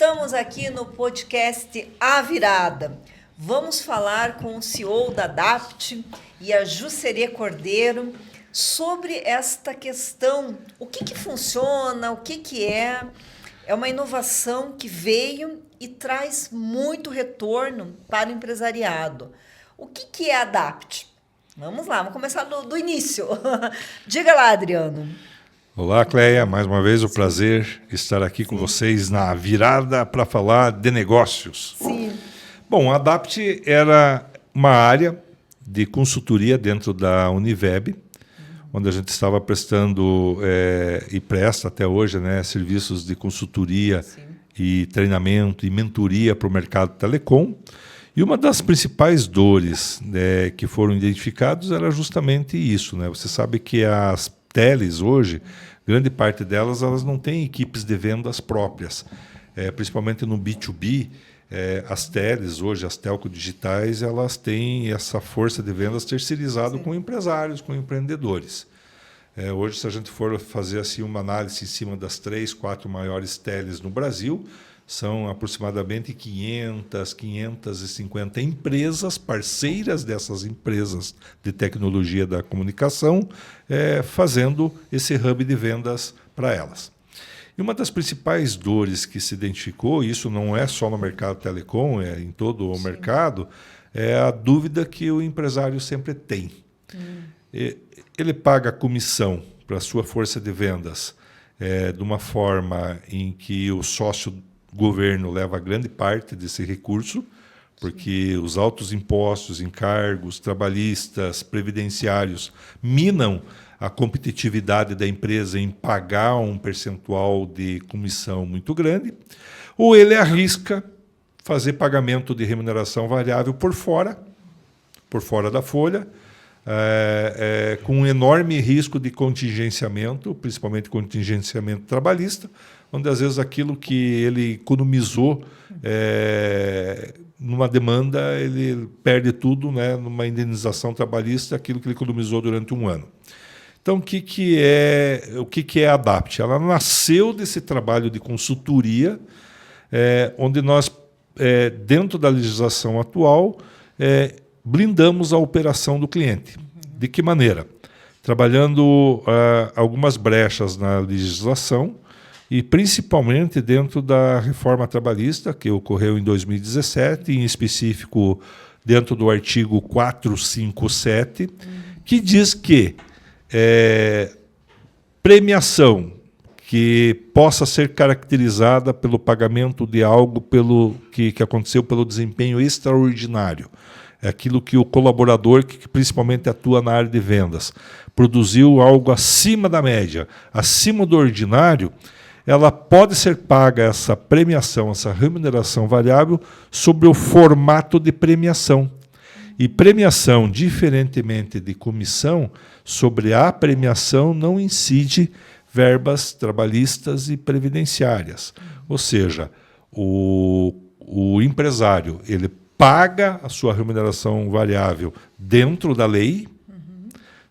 Estamos aqui no podcast A Virada. Vamos falar com o CEO da Adapt e a Jussere Cordeiro sobre esta questão. O que funciona, o que é? É uma inovação que veio e traz muito retorno para o empresariado. O que é a Adapt? Vamos lá, vamos começar do início. Diga lá, Adriano. Olá, Cleia. Mais uma vez, prazer estar aqui com vocês na virada para falar de negócios. Sim. Bom, a Adapt era uma área de consultoria dentro da Univeb, onde a gente estava prestando e presta até hoje, né, serviços de consultoria e treinamento e mentoria para o mercado telecom. E uma das principais dores que foram identificadas era justamente isso, né? Você sabe que as teles hoje, grande parte delas, elas não têm equipes de vendas próprias. Principalmente no B2B, as teles hoje, as telco digitais, elas têm essa força de vendas terceirizada com empresários, com empreendedores. Hoje, se a gente for fazer assim, uma análise em cima das 3, 4 maiores teles no Brasil, são aproximadamente 500, 550 empresas, parceiras dessas empresas de tecnologia da comunicação, fazendo esse hub de vendas para elas. E uma das principais dores que se identificou, isso não é só no mercado telecom, é em todo o mercado, é a dúvida que o empresário sempre tem. Ele paga a comissão para a sua força de vendas de uma forma em que o sócio governo leva grande parte desse recurso, porque os altos impostos, encargos, trabalhistas, previdenciários minam a competitividade da empresa em pagar um percentual de comissão muito grande, ou ele arrisca fazer pagamento de remuneração variável por fora da folha, com um enorme risco de contingenciamento, principalmente contingenciamento trabalhista, onde às vezes aquilo que ele economizou numa demanda, ele perde tudo, né, numa indenização trabalhista, aquilo que ele economizou durante um ano. Então, o que é a Adapt? Ela nasceu desse trabalho de consultoria, onde nós, dentro da legislação atual, blindamos a operação do cliente. De que maneira? Trabalhando algumas brechas na legislação, e principalmente dentro da reforma trabalhista, que ocorreu em 2017, em específico dentro do artigo 457, que diz que premiação que possa ser caracterizada pelo pagamento de algo que aconteceu pelo desempenho extraordinário, é aquilo que o colaborador, que principalmente atua na área de vendas, produziu algo acima da média, acima do ordinário, ela pode ser paga, essa premiação, essa remuneração variável, sobre o formato de premiação. E premiação, diferentemente de comissão, sobre a premiação não incide verbas trabalhistas e previdenciárias. Ou seja, o empresário ele paga a sua remuneração variável dentro da lei,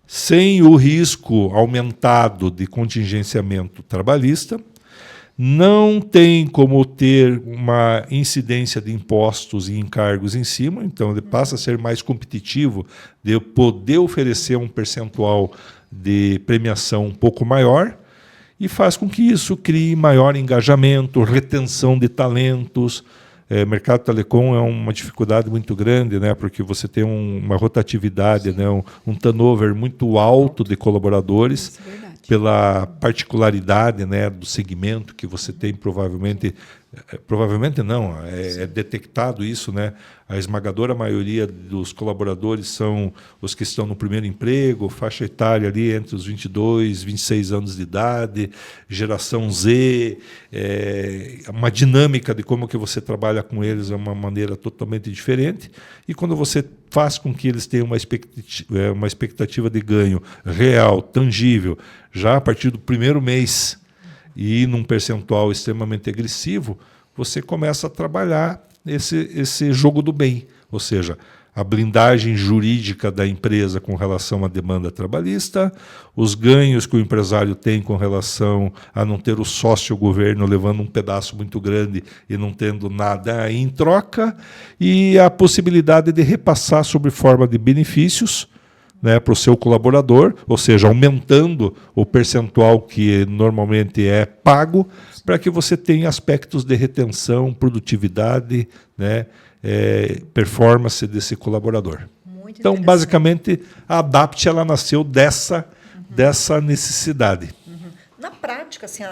sem o risco aumentado de contingenciamento trabalhista, não tem como ter uma incidência de impostos e encargos em cima, então ele passa a ser mais competitivo de poder oferecer um percentual de premiação um pouco maior e faz com que isso crie maior engajamento, retenção de talentos. Mercado telecom é uma dificuldade muito grande, né, porque você tem uma rotatividade, né, um turnover muito alto de colaboradores, pela particularidade, né, do segmento que você tem, provavelmente não, é detectado isso, né? A esmagadora maioria dos colaboradores são os que estão no primeiro emprego, faixa etária ali entre os 22, 26 anos de idade, geração Z, uma dinâmica de como que você trabalha com eles é uma maneira totalmente diferente, e quando você faz com que eles tenham uma expectativa de ganho real, tangível, já a partir do primeiro mês, e num percentual extremamente agressivo, você começa a trabalhar esse jogo do bem. Ou seja, a blindagem jurídica da empresa com relação à demanda trabalhista, os ganhos que o empresário tem com relação a não ter o sócio-governo levando um pedaço muito grande e não tendo nada em troca, e a possibilidade de repassar sob forma de benefícios, né, para o seu colaborador, ou seja, aumentando o percentual que normalmente é pago, para que você tenha aspectos de retenção, produtividade, né, performance desse colaborador. Muito então, interessante. basicamente, a Adapt ela nasceu dessa necessidade. Na prática, assim,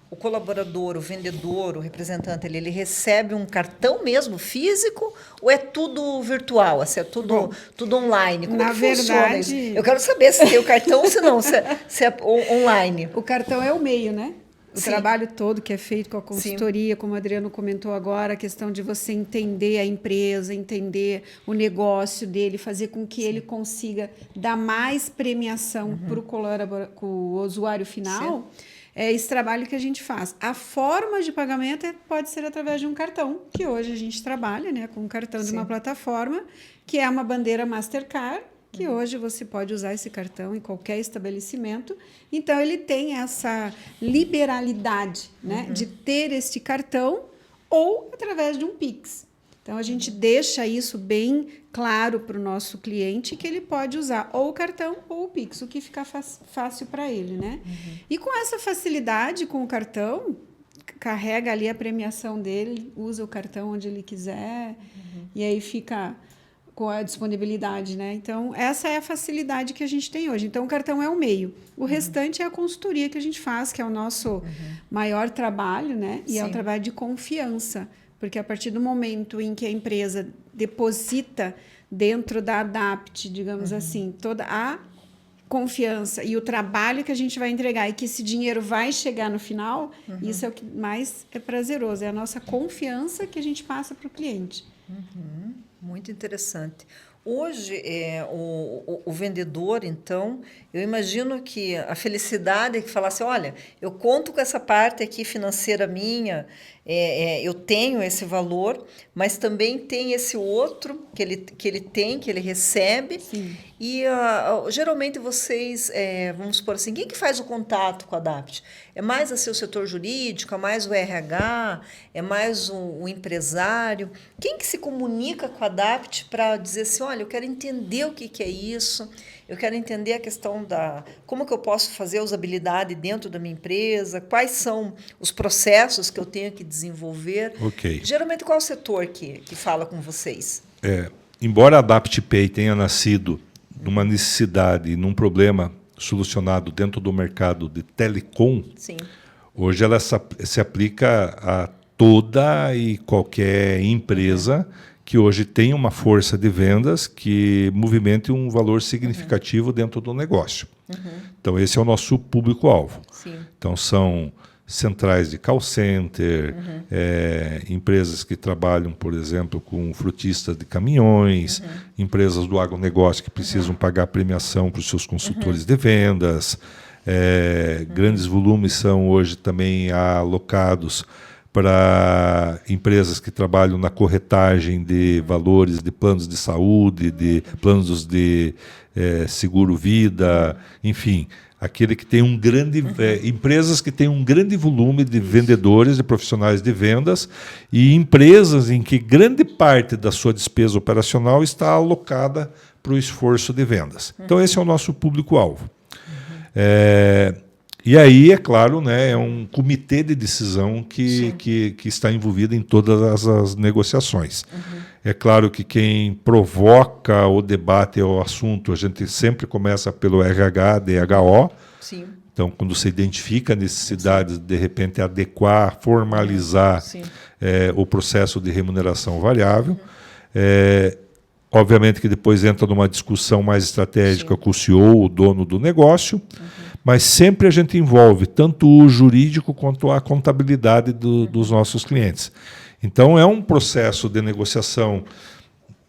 o colaborador, o vendedor, o representante, ele recebe um cartão mesmo físico ou é tudo virtual, assim, é tudo online? Como na é que funciona isso? verdade- Eu quero saber se tem o cartão ou se não, se é online. O cartão é o meio, né? O Sim. trabalho todo que é feito com a consultoria, como o Adriano comentou agora, a questão de você entender a empresa, entender o negócio dele, fazer com que ele consiga dar mais premiação para o usuário final. É esse trabalho que a gente faz. A forma de pagamento pode ser através de um cartão, que hoje a gente trabalha, né, com um cartão de uma plataforma, que é uma bandeira Mastercard, que hoje você pode usar esse cartão em qualquer estabelecimento. Então, ele tem essa liberalidade, né, de ter este cartão ou através de um Pix. Então, a gente deixa isso bem claro para o nosso cliente, que ele pode usar ou o cartão ou o Pix, o que fica fácil para ele, né? E com essa facilidade com o cartão, carrega ali a premiação dele, usa o cartão onde ele quiser, e aí fica com a disponibilidade, né? Então, essa é a facilidade que a gente tem hoje. Então, o cartão é o meio. O restante é a consultoria que a gente faz, que é o nosso maior trabalho, né? E é um trabalho de confiança, porque a partir do momento em que a empresa deposita dentro da Adapt, digamos assim, toda a confiança e o trabalho que a gente vai entregar e que esse dinheiro vai chegar no final, isso é o que mais é prazeroso, é a nossa confiança que a gente passa para o cliente. Muito interessante. Hoje, o vendedor, então, eu imagino que a felicidade é que falasse, olha, eu conto com essa parte aqui financeira minha, eu tenho esse valor, mas também tem esse outro que ele recebe. Sim. E geralmente vocês, vamos supor assim, quem que faz o contato com a Adapt? É mais assim, o setor jurídico, é mais o RH, é mais o empresário? Quem que se comunica com a Adapt para dizer assim, olha, eu quero entender o que é isso, eu quero entender a questão como que eu posso fazer a usabilidade dentro da minha empresa, quais são os processos que eu tenho que desenvolver. Ok. Geralmente, qual é o setor que fala com vocês? Embora a AdaptPay tenha nascido numa necessidade, num problema solucionado dentro do mercado de telecom, Sim. hoje ela se aplica a toda e qualquer empresa que hoje tem uma força de vendas que movimente um valor significativo dentro do negócio. Então, esse é o nosso público-alvo. Sim. Então, são centrais de call center, empresas que trabalham, por exemplo, com frutistas de caminhões, empresas do agronegócio que precisam pagar premiação para os seus consultores de vendas. Grandes volumes são hoje também alocados para empresas que trabalham na corretagem de valores de planos de saúde, de planos de seguro-vida, enfim, aquele que tem empresas que têm um grande volume de vendedores, de profissionais de vendas, e empresas em que grande parte da sua despesa operacional está alocada para o esforço de vendas. Então, esse é o nosso público-alvo. E aí, é claro, né, é um comitê de decisão que está envolvido em todas as negociações. É claro que quem provoca o debate ou o assunto, a gente sempre começa pelo RH, DHO. Sim. Então, quando você identifica a necessidade de repente, adequar, formalizar o processo de remuneração variável. Obviamente que depois entra numa discussão mais estratégica com o CEO, o dono do negócio, mas sempre a gente envolve tanto o jurídico quanto a contabilidade dos nossos clientes. Então, é um processo de negociação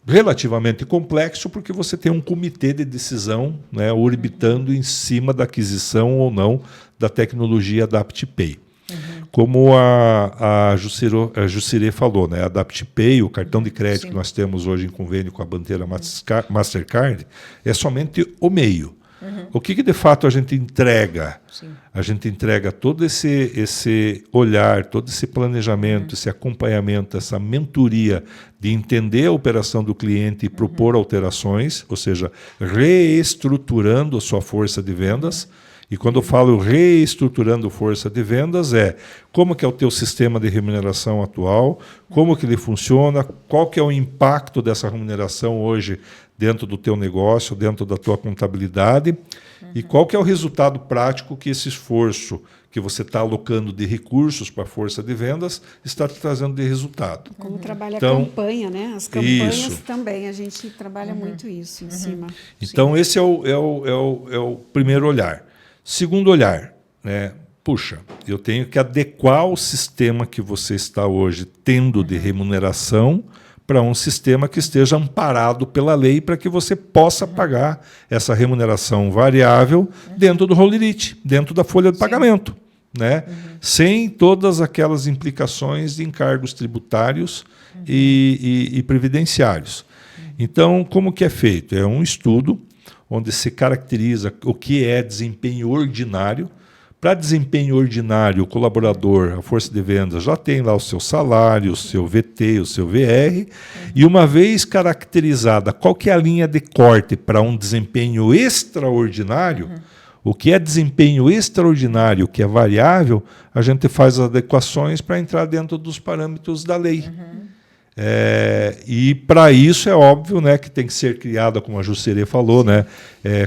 relativamente complexo, porque você tem um comitê de decisão, né, orbitando em cima da aquisição ou não da tecnologia AdaptPay. Como a Jussirê falou, né? A AdaptPay, o cartão de crédito que nós temos hoje em convênio com a bandeira Mastercard, é somente o meio. O que de fato a gente entrega? A gente entrega todo esse olhar, todo esse planejamento, esse acompanhamento, essa mentoria de entender a operação do cliente e propor alterações, ou seja, reestruturando a sua força de vendas. E quando eu falo reestruturando força de vendas, como que é o teu sistema de remuneração atual, como que ele funciona, qual que é o impacto dessa remuneração hoje dentro do teu negócio, dentro da tua contabilidade, e qual que é o resultado prático que esse esforço que você está alocando de recursos para a força de vendas está te trazendo de resultado. Como trabalha a campanha, né? As campanhas também, a gente trabalha muito isso em cima. Então, esse é o primeiro olhar. Segundo olhar, né? Puxa, eu tenho que adequar o sistema que você está hoje tendo de remuneração para um sistema que esteja amparado pela lei para que você possa pagar essa remuneração variável dentro do rolerite, dentro da folha de pagamento, né? Sem todas aquelas implicações de encargos tributários e previdenciários. Então, como que é feito? É um estudo onde se caracteriza o que é desempenho ordinário. Para desempenho ordinário, o colaborador, a força de vendas, já tem lá o seu salário, o seu VT, o seu VR, e uma vez caracterizada qual que é a linha de corte para um desempenho extraordinário, o que é desempenho extraordinário, o que é variável, a gente faz as adequações para entrar dentro dos parâmetros da lei. E para isso é óbvio, né, que tem que ser criada, como a Jussirê falou, né,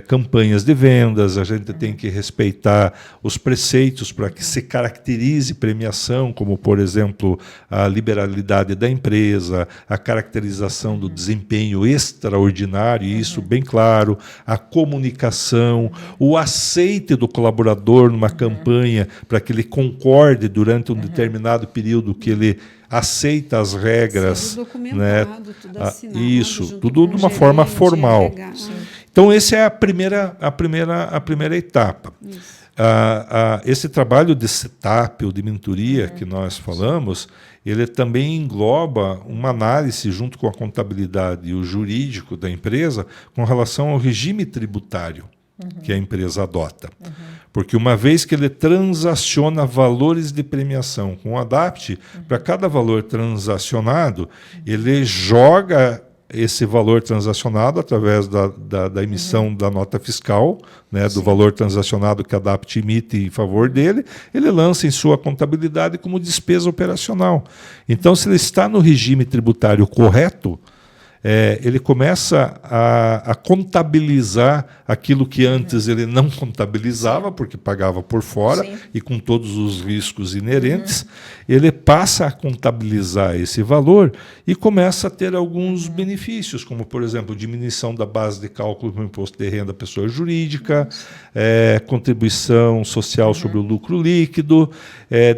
campanhas de vendas, a gente tem que respeitar os preceitos para que se caracterize premiação, como, por exemplo, a liberalidade da empresa, a caracterização do desempenho extraordinário, e isso bem claro, a comunicação, o aceite do colaborador numa campanha para que ele concorde durante um determinado período que ele aceita as regras, né? Tudo assinado, isso, tudo de uma forma formal. Então, essa é a primeira etapa. Esse trabalho de setup ou de mentoria que nós falamos, ele também engloba uma análise junto com a contabilidade e o jurídico da empresa com relação ao regime tributário que a empresa adota. Porque uma vez que ele transaciona valores de premiação com o Adapt, para cada valor transacionado, ele joga esse valor transacionado através da emissão da nota fiscal, né, do valor transacionado que a Adapt emite em favor dele, ele lança em sua contabilidade como despesa operacional. Então, se ele está no regime tributário correto, ele começa a contabilizar aquilo que antes ele não contabilizava, porque pagava por fora, e com todos os riscos inerentes, ele passa a contabilizar esse valor e começa a ter alguns benefícios, como, por exemplo, diminuição da base de cálculo do imposto de renda à pessoa jurídica, contribuição social sobre o lucro líquido,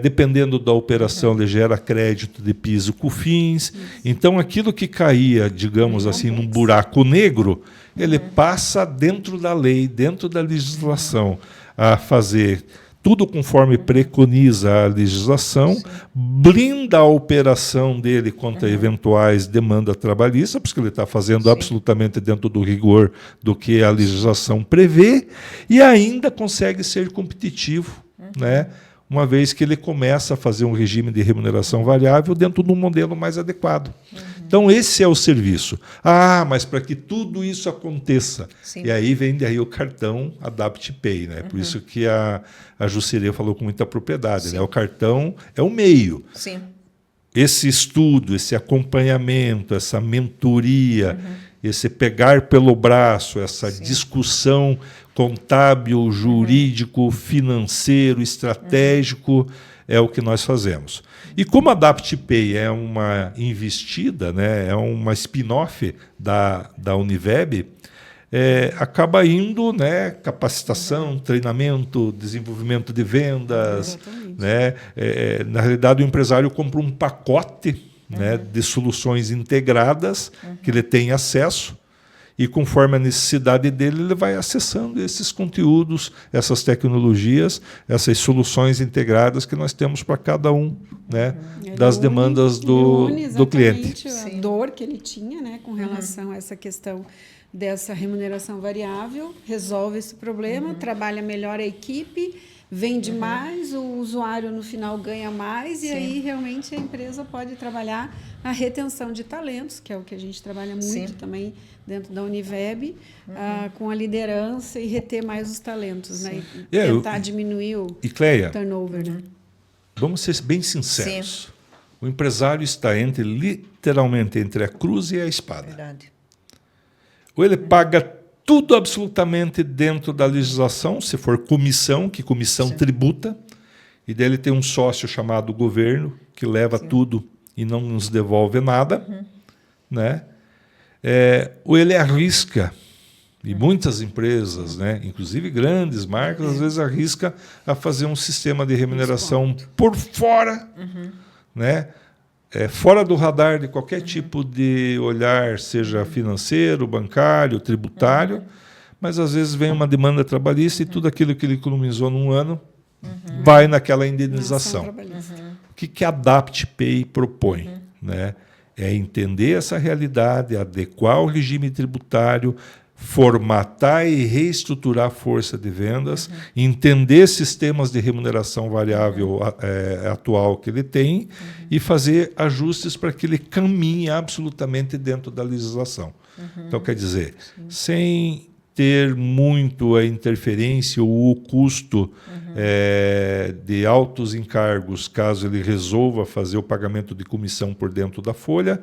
dependendo da operação, ele gera crédito de PIS e COFINS. Então, aquilo que caía, digamos assim, num buraco negro, ele passa dentro da lei, dentro da legislação, a fazer tudo conforme preconiza a legislação, blinda a operação dele contra eventuais demandas trabalhistas, porque ele está fazendo absolutamente dentro do rigor do que a legislação prevê, e ainda consegue ser competitivo, né? Uma vez que ele começa a fazer um regime de remuneração variável dentro de um modelo mais adequado. Então, esse é o serviço. Mas para que tudo isso aconteça, e aí vem daí o cartão AdaptPay, né? Por isso que a Jussirê falou com muita propriedade, né? O cartão é o meio. Esse estudo, esse acompanhamento, essa mentoria, esse pegar pelo braço, essa discussão contábil, jurídico, financeiro, estratégico, é o que nós fazemos. E como a AdaptPay é uma investida, né, é uma spin-off da Univeb, acaba indo, né, capacitação, treinamento, desenvolvimento de vendas. Né, na realidade, o empresário compra um pacote, né, de soluções integradas que ele tem acesso. e conforme a necessidade dele, ele vai acessando esses conteúdos, essas tecnologias, essas soluções integradas que nós temos para cada um, né, das demandas do cliente. A dor que ele tinha, né, com relação a essa questão dessa remuneração variável, resolve esse problema, trabalha melhor a equipe, vende mais, o usuário no final ganha mais, e aí realmente a empresa pode trabalhar a retenção de talentos, que é o que a gente trabalha muito também dentro da Univeb, com a liderança e reter mais os talentos, né? E tentar diminuir o turnover. Né? Vamos ser bem sinceros. O empresário está literalmente entre a cruz e a espada. Verdade. Ou ele paga tudo absolutamente dentro da legislação, se for comissão, que comissão tributa, e daí ele tem um sócio chamado governo, que leva tudo e não nos devolve nada, né? Ou ele arrisca, e muitas empresas, né, inclusive grandes marcas, às vezes arrisca a fazer um sistema de remuneração por fora, né? Fora do radar de qualquer tipo de olhar, seja financeiro, bancário, tributário, mas às vezes vem uma demanda trabalhista e tudo aquilo que ele economizou num ano vai naquela indenização. O que a AdaptPay propõe? Né? É entender essa realidade, adequar o regime tributário, formatar e reestruturar a força de vendas, entender sistemas de remuneração variável atual que ele tem e fazer ajustes para que ele caminhe absolutamente dentro da legislação. Então, quer dizer, sem ter muito a interferência ou o custo de altos encargos, caso ele resolva fazer o pagamento de comissão por dentro da folha,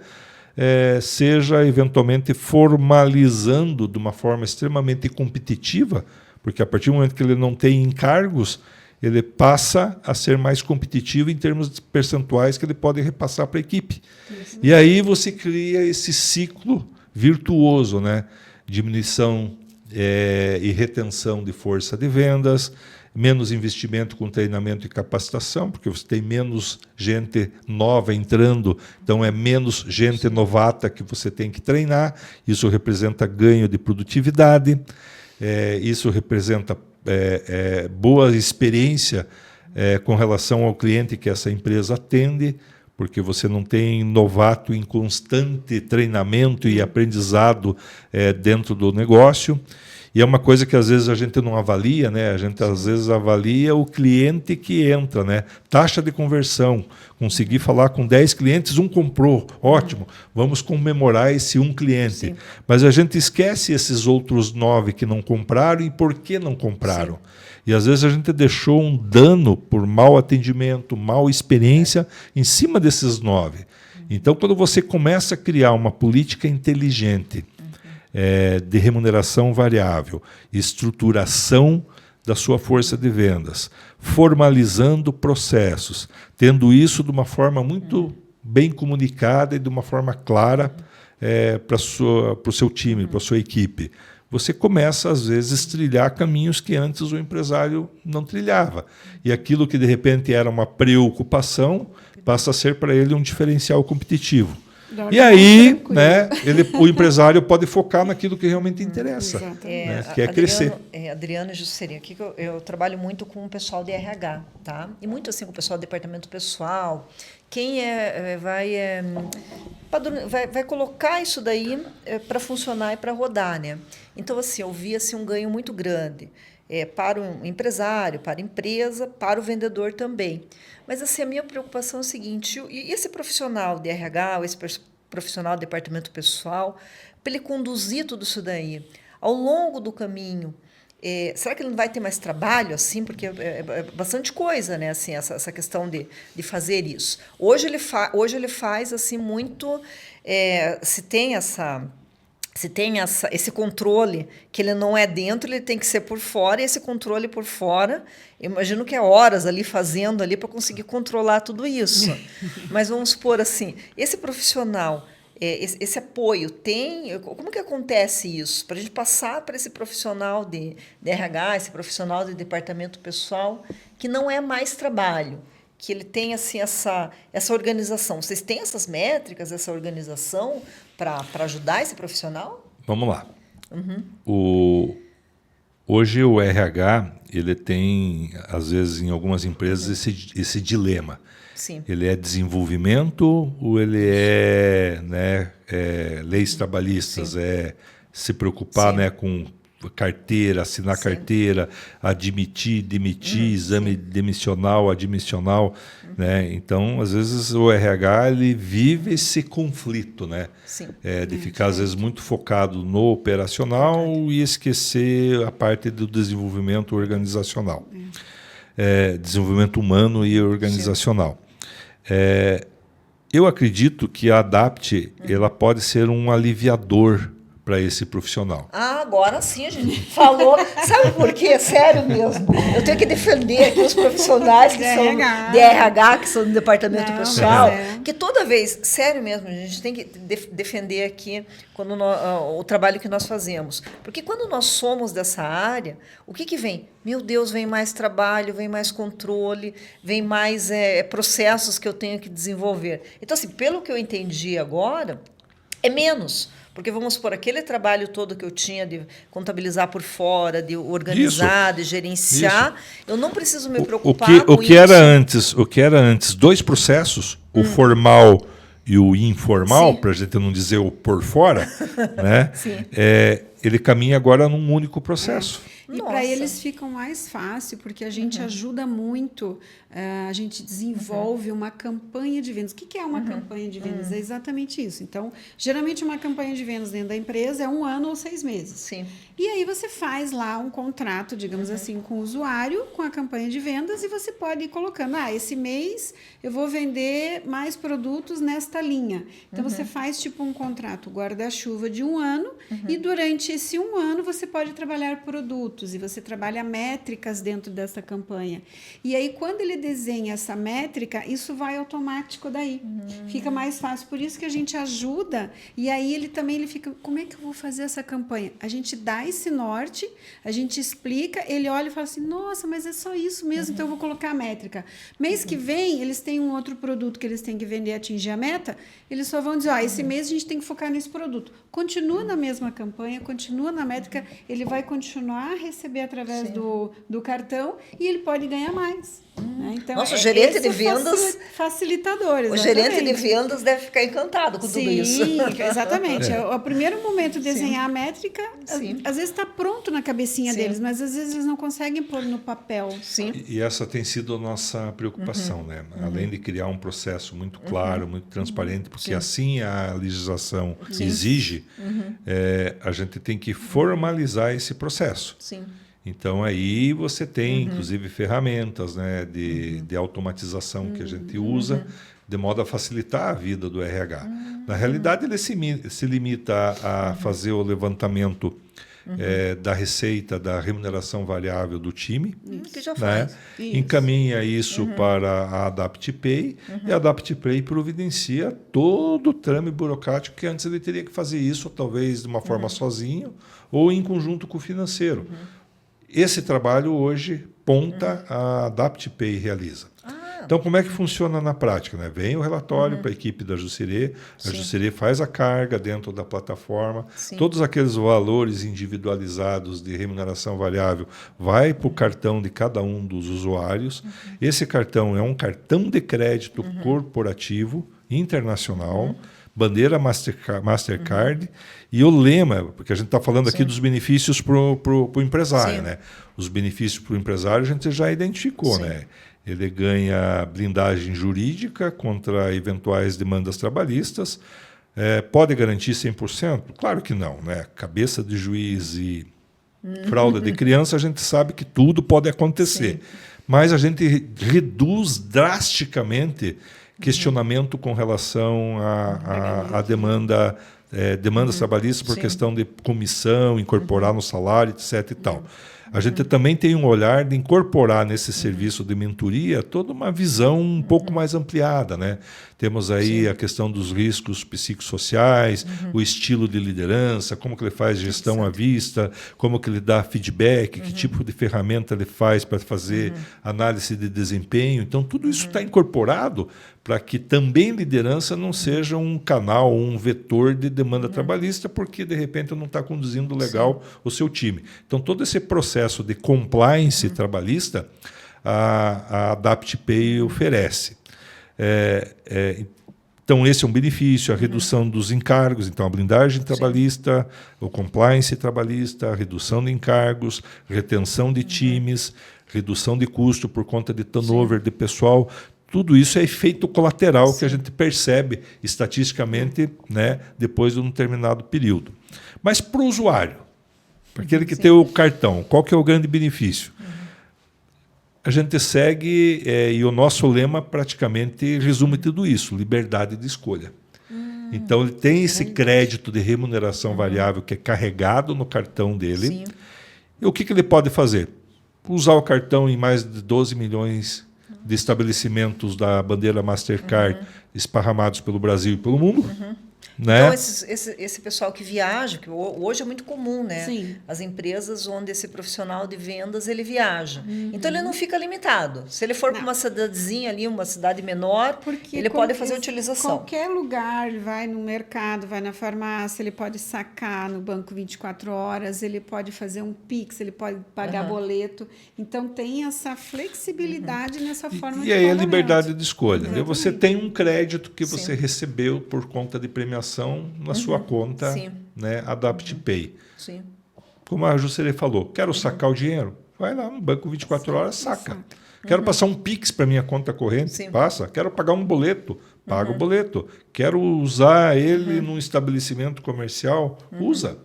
seja eventualmente formalizando de uma forma extremamente competitiva, porque a partir do momento que ele não tem encargos, ele passa a ser mais competitivo em termos de percentuais que ele pode repassar para a equipe. E aí você cria esse ciclo virtuoso, né? Diminuição e retenção de força de vendas, menos investimento com treinamento e capacitação, porque você tem menos gente nova entrando, então é menos gente novata que você tem que treinar, isso representa ganho de produtividade, isso representa boa experiência com relação ao cliente que essa empresa atende, porque você não tem novato em constante treinamento e aprendizado dentro do negócio. E é uma coisa que às vezes a gente não avalia, né? A gente às vezes avalia o cliente que entra, né? Taxa de conversão. Conseguir falar com 10 clientes, um comprou. Ótimo, vamos comemorar esse um cliente. Sim. Mas a gente esquece esses outros 9 que não compraram e por que não compraram. Sim. E às vezes a gente deixou um dano por mau atendimento, mal experiência em cima desses 9. Então, quando você começa a criar uma política inteligente, de remuneração variável, estruturação da sua força de vendas, formalizando processos, tendo isso de uma forma muito bem comunicada e de uma forma clara para o seu time, para a sua equipe. Você começa, às vezes, a trilhar caminhos que antes o empresário não trilhava. E aquilo que, de repente, era uma preocupação, passa a ser para ele um diferencial competitivo. E aí, né, o empresário pode focar naquilo que realmente interessa, né, que é crescer. Adriano e Jusceria, aqui eu trabalho muito com o pessoal de RH, tá? E muito assim com o pessoal do departamento pessoal. Quem vai colocar isso daí para funcionar e para rodar, né? Então, assim, eu vi assim, um ganho muito grande para o empresário, para a empresa, para o vendedor também. Mas assim, a minha preocupação é o seguinte, e esse profissional de RH, ou esse profissional de departamento pessoal, para ele conduzir tudo isso daí, ao longo do caminho, será que ele não vai ter mais trabalho, assim, porque é bastante coisa, né, assim, essa questão de fazer isso. Hoje ele faz assim, muito, se tem esse controle, que ele não é dentro, ele tem que ser por fora, e esse controle por fora, eu imagino que é horas ali fazendo ali para conseguir controlar tudo isso. Mas vamos supor assim, esse profissional, esse apoio tem... Como que acontece isso? Para a gente passar para esse profissional de RH, esse profissional de departamento pessoal, que não é mais trabalho, que ele tem assim, essa organização. Vocês têm essas métricas, essa organização para ajudar esse profissional? Vamos lá. Hoje o RH, ele tem, às vezes, em algumas empresas, esse dilema. Sim. Ele é desenvolvimento ou ele é, né, leis trabalhistas, Sim. é se preocupar, Sim. né, com carteira, assinar Sim. carteira, admitir, demitir, exame demissional, admissional, né? Então, às vezes o RH ele vive esse conflito, né? Sim. De ficar às vezes muito focado no operacional e esquecer a parte do desenvolvimento organizacional, desenvolvimento humano e organizacional. Eu acredito que a Adapt ela pode ser um aliviador para esse profissional. Agora sim a gente falou. Sabe por quê? Sério mesmo. Eu tenho que defender aqui os profissionais que são de RH, que são do departamento pessoal, que toda vez, sério mesmo, a gente tem que defender aqui quando o trabalho que nós fazemos. Porque quando nós somos dessa área, o que vem? Meu Deus, vem mais trabalho, vem mais controle, vem mais processos que eu tenho que desenvolver. Então, assim, pelo que eu entendi agora, é menos. Porque, vamos supor, aquele trabalho todo que eu tinha de contabilizar por fora, de organizar, de gerenciar, eu não preciso me preocupar com isso. O que era antes, dois processos, o formal e o informal, para a gente não dizer o por fora, né? Ele caminha agora num único processo. E para eles fica mais fácil, porque a gente ajuda muito, a gente desenvolve uma campanha de vendas. O que é uma campanha de vendas? É exatamente isso. Então, geralmente uma campanha de vendas dentro da empresa é 1 ano ou 6 meses. Sim. E aí você faz lá um contrato, digamos assim, com o usuário, com a campanha de vendas, e você pode ir colocando, esse mês eu vou vender mais produtos nesta linha. Então, você faz tipo um contrato guarda-chuva de 1 ano, e durante esse 1 ano você pode trabalhar produtos, e você trabalha métricas dentro dessa campanha. E aí, quando ele desenha essa métrica, isso vai automático daí. Fica mais fácil. Por isso que a gente ajuda, e aí ele fica, como é que eu vou fazer essa campanha? A gente dá esse norte, a gente explica, ele olha e fala assim, nossa, mas é só isso mesmo, então eu vou colocar a métrica. Mês que vem, eles têm um outro produto que eles têm que vender e atingir a meta, eles só vão dizer, esse mês a gente tem que focar nesse produto. Continua na mesma campanha, continua na métrica, ele vai continuar a receber através do cartão e ele pode ganhar mais. Né? Então, nossa, o gerente de vendas... facilitador, o gerente de vendas deve ficar encantado com tudo isso. Sim, exatamente. O primeiro momento de desenhar a métrica, às vezes está pronto na cabecinha deles, mas às vezes eles não conseguem pôr no papel. Sim. E essa tem sido a nossa preocupação, né? Além de criar um processo muito claro, muito transparente, porque assim a legislação exige, a gente tem que formalizar esse processo. Sim. Então, aí você tem, inclusive, ferramentas, né, de automatização que a gente usa de modo a facilitar a vida do RH. Na realidade, ele se limita a fazer o levantamento da receita, da remuneração variável do time, que já né? faz. Encaminha isso para a AdaptPay, e a AdaptPay providencia todo o trâmite burocrático que antes ele teria que fazer isso, talvez de uma forma sozinho ou em conjunto com o financeiro. Esse trabalho hoje, a AdaptPay realiza. Então, como é que funciona na prática? Né? Vem o relatório para a equipe da Jussirê, a Jussirê faz a carga dentro da plataforma, todos aqueles valores individualizados de remuneração variável vai para o cartão de cada um dos usuários. Esse cartão é um cartão de crédito corporativo, internacional, bandeira Mastercard, e o lema, porque a gente está falando aqui dos benefícios para o empresário. Né? Os benefícios para o empresário a gente já identificou. Né? Ele ganha blindagem jurídica contra eventuais demandas trabalhistas. Pode garantir 100%? Claro que não. Né? Cabeça de juiz e fralda de criança, a gente sabe que tudo pode acontecer. Mas a gente reduz drasticamente questionamento com relação à demandas trabalhistas por questão de comissão, incorporar no salário, etc. E tal. A gente também tem um olhar de incorporar nesse serviço de mentoria toda uma visão um pouco mais ampliada, né? Temos aí a questão dos riscos psicossociais, o estilo de liderança, como que ele faz gestão à vista, como que ele dá feedback, que tipo de ferramenta ele faz para fazer análise de desempenho. Então, tudo isso está incorporado para que também liderança não seja um canal, um vetor de demanda trabalhista, porque, de repente, não está conduzindo legal o seu time. Então, todo esse processo de compliance trabalhista, a AdaptPay oferece. Então, esse é um benefício, a redução dos encargos, então a blindagem trabalhista, o compliance trabalhista, a redução de encargos, retenção de times, redução de custo por conta de turnover de pessoal. Tudo isso é efeito colateral que a gente percebe estatisticamente, né, depois de um determinado período. Mas para o usuário, para aquele que tem o cartão, qual que é o grande benefício? A gente segue, e o nosso lema praticamente resume tudo isso, liberdade de escolha. Então, ele tem esse crédito de remuneração variável que é carregado no cartão dele. Sim. E o que ele pode fazer? Usar o cartão em mais de 12 milhões de estabelecimentos da bandeira Mastercard esparramados pelo Brasil e pelo mundo. Né? Então, esse pessoal que viaja, que hoje é muito comum, né? Sim. As empresas onde esse profissional de vendas, ele viaja. Então, ele não fica limitado. Se ele for para uma cidadezinha ali, uma cidade menor, Porque ele pode fazer a utilização. Qualquer lugar, ele vai no mercado, vai na farmácia, ele pode sacar no banco 24 horas, ele pode fazer um Pix, ele pode pagar boleto. Então, tem essa flexibilidade nessa forma de E aí a pagamento. liberdade de escolha. Exatamente. Você tem um crédito que você recebeu por conta de premiação na sua conta, né, AdaptPay. Sim. Como a Juscelia falou, quero sacar o dinheiro? Vai lá no banco 24 horas, saca. Quero passar um Pix para minha conta corrente? Passa. Quero pagar um boleto? Paga o boleto. Quero usar ele num estabelecimento comercial? Usa.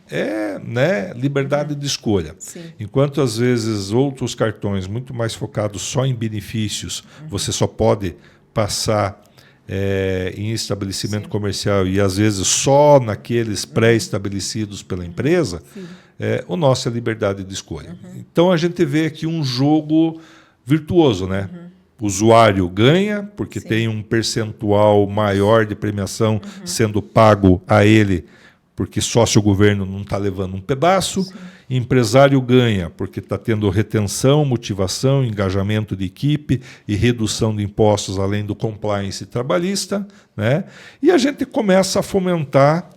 É, né, liberdade de escolha. Sim. Enquanto, às vezes, outros cartões muito mais focados só em benefícios, você só pode passar em estabelecimento comercial e, às vezes, só naqueles pré-estabelecidos pela empresa, o nosso é liberdade de escolha. Então, a gente vê aqui um jogo virtuoso, né? O usuário ganha, porque tem um percentual maior de premiação sendo pago a ele, porque sócio-governo não está levando um pedaço. Empresário ganha, porque está tendo retenção, motivação, engajamento de equipe e redução de impostos, além do compliance trabalhista. Né? E a gente começa a fomentar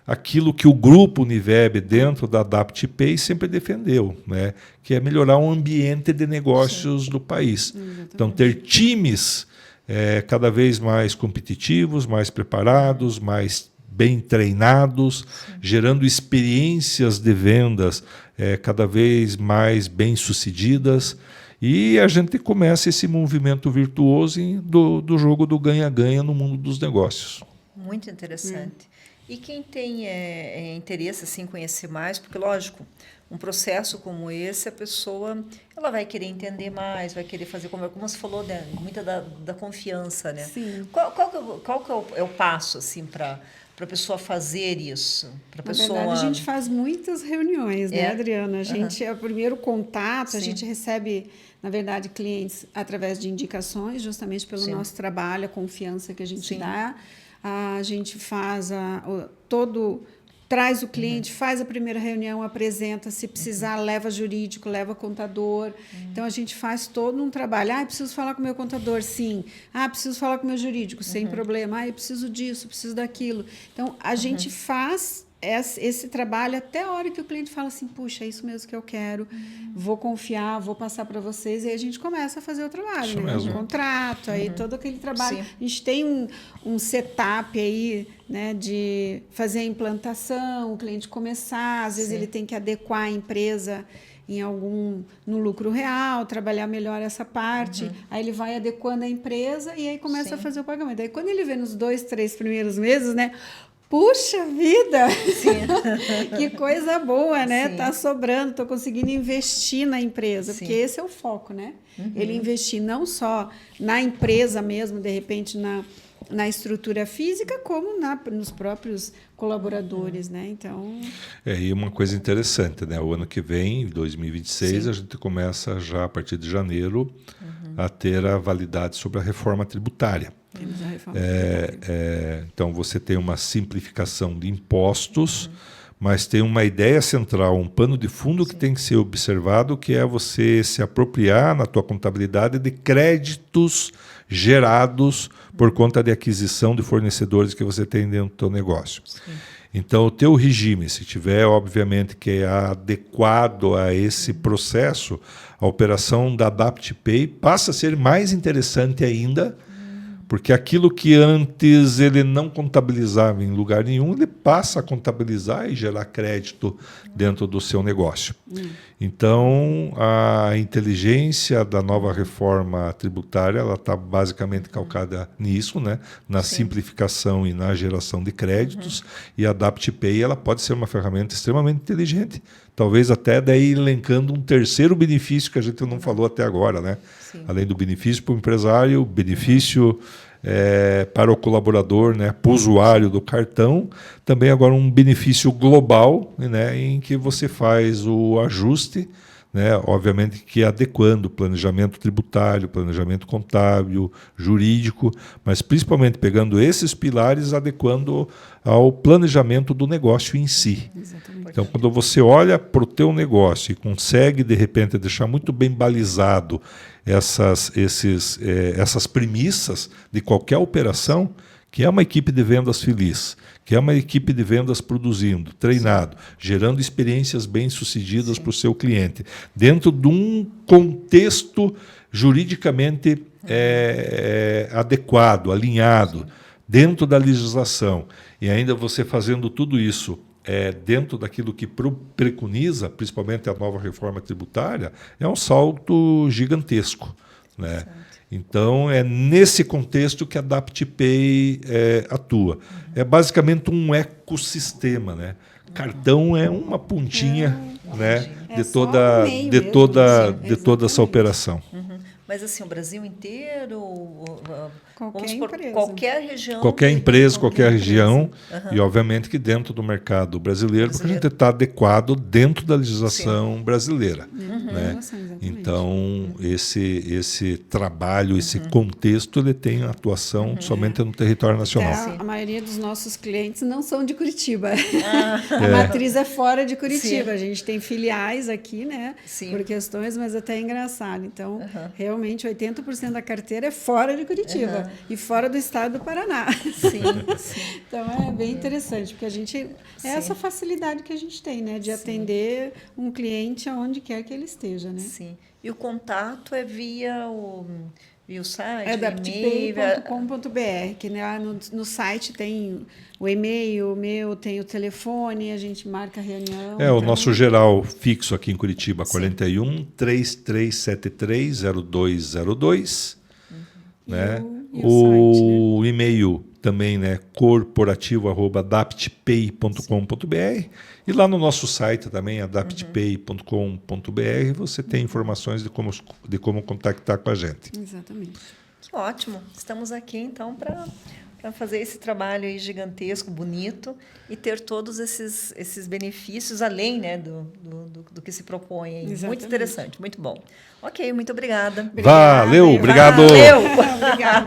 aquilo que o grupo Univeb, dentro da AdaptPay, sempre defendeu, né? Que é melhorar o ambiente de negócios do país. Então, ter times cada vez mais competitivos, mais preparados, mais bem treinados, gerando experiências de vendas cada vez mais bem-sucedidas, e a gente começa esse movimento virtuoso do jogo do ganha-ganha no mundo dos negócios. Muito interessante. E quem tem interesse assim, em conhecer mais, porque, lógico, um processo como esse, a pessoa ela vai querer entender mais, vai querer fazer, como você falou, né, muita da confiança. Né? Sim. Qual que é o passo assim, para a pessoa fazer isso? Na verdade, a gente faz muitas reuniões, né, Adriana? A gente é o primeiro contato, a gente recebe, na verdade, clientes através de indicações, justamente pelo nosso trabalho, a confiança que a gente dá. A gente faz traz o cliente, faz a primeira reunião, apresenta, se precisar, leva jurídico, leva contador. Então, a gente faz todo um trabalho. Preciso falar com o meu contador, sim. Preciso falar com o meu jurídico, sem problema. Eu preciso disso, preciso daquilo. Então, a gente faz esse trabalho até a hora que o cliente fala assim, puxa, é isso mesmo que eu quero, vou confiar, vou passar para vocês, e aí a gente começa a fazer o trabalho, né? Um contrato, aí todo aquele trabalho. Sim. A gente tem um setup aí, né, de fazer a implantação, o cliente começar, às vezes ele tem que adequar a empresa no lucro real, trabalhar melhor essa parte, aí ele vai adequando a empresa e aí começa a fazer o pagamento. Aí quando ele vê nos 2, 3 primeiros meses, né, Puxa vida! Que coisa boa, né? Sim. Tá sobrando, tô conseguindo investir na empresa, Sim. porque esse é o foco, né? Ele investir não só na empresa mesmo, de repente na estrutura física, como nos próprios colaboradores, né? Então... E uma coisa interessante, né? O ano que vem, 2026, Sim. a gente começa já a partir de janeiro a ter a validade sobre a reforma tributária. Temos a reforma tributária. Então você tem uma simplificação de impostos, mas tem uma ideia central, um pano de fundo que tem que ser observado, que é você se apropriar na tua contabilidade de créditos gerados por conta de aquisição de fornecedores que você tem dentro do teu negócio. Sim. Então, o teu regime, se tiver, obviamente, que é adequado a esse processo, a operação da AdaptPay passa a ser mais interessante ainda, porque aquilo que antes ele não contabilizava em lugar nenhum, ele passa a contabilizar e gerar crédito dentro do seu negócio. Então, a inteligência da nova reforma tributária, ela está basicamente calcada nisso, né? Na simplificação e na geração de créditos. E a AdaptPay, ela pode ser uma ferramenta extremamente inteligente, talvez até daí elencando um terceiro benefício que a gente não falou até agora, né? Sim. Além do benefício para o empresário, benefício para o colaborador, né, para o usuário do cartão, também agora um benefício global, né, em que você faz o ajuste, né, obviamente que adequando o planejamento tributário, planejamento contábil, jurídico, mas principalmente pegando esses pilares, adequando ao planejamento do negócio em si. Exatamente. Então, quando você olha para o teu negócio e consegue, de repente, deixar muito bem balizado essas premissas de qualquer operação, que é uma equipe de vendas feliz, que é uma equipe de vendas produzindo, treinado, gerando experiências bem-sucedidas para o seu cliente, dentro de um contexto juridicamente adequado, alinhado, dentro da legislação, e ainda você fazendo tudo isso dentro daquilo que preconiza, principalmente a nova reforma tributária, é um salto gigantesco, né? Então, é nesse contexto que a AdaptPay atua. É basicamente um ecossistema, né? Cartão é uma pontinha, né, de toda essa operação. Mas assim, o Brasil inteiro, Qualquer qualquer região. Qualquer empresa, qualquer região, e obviamente que dentro do mercado brasileiro, porque a gente está adequado dentro da legislação brasileira. Né? Então, esse trabalho, esse contexto, ele tem atuação somente no território nacional. A maioria dos nossos clientes não são de Curitiba. A matriz é fora de Curitiba. Sim. A gente tem filiais aqui, né? Sim. Por questões, mas até é engraçado. Então, realmente, 80% da carteira é fora de Curitiba e fora do estado do Paraná. Sim, sim. Então, é bem interessante, porque a gente... É essa facilidade que a gente tem, né? De atender um cliente aonde quer que ele esteja, né? Sim. E o contato é via o site? É adaptpay.com.br, que né, no site tem o e-mail, o meu, tem o telefone, a gente marca a reunião. O nosso geral fixo aqui em Curitiba, 41 3373 0202. Né? O site, né? E-mail também, né, corporativo@adaptpay.com.br, e lá no nosso site também, adaptpay.com.br, você tem informações de como contactar com a gente. Exatamente. Que ótimo. Estamos aqui, então, para fazer esse trabalho aí gigantesco, bonito, e ter todos esses benefícios além, né, do que se propõe aí. Muito interessante, muito bom. Ok, muito obrigada. Valeu, obrigado. Valeu. Obrigada.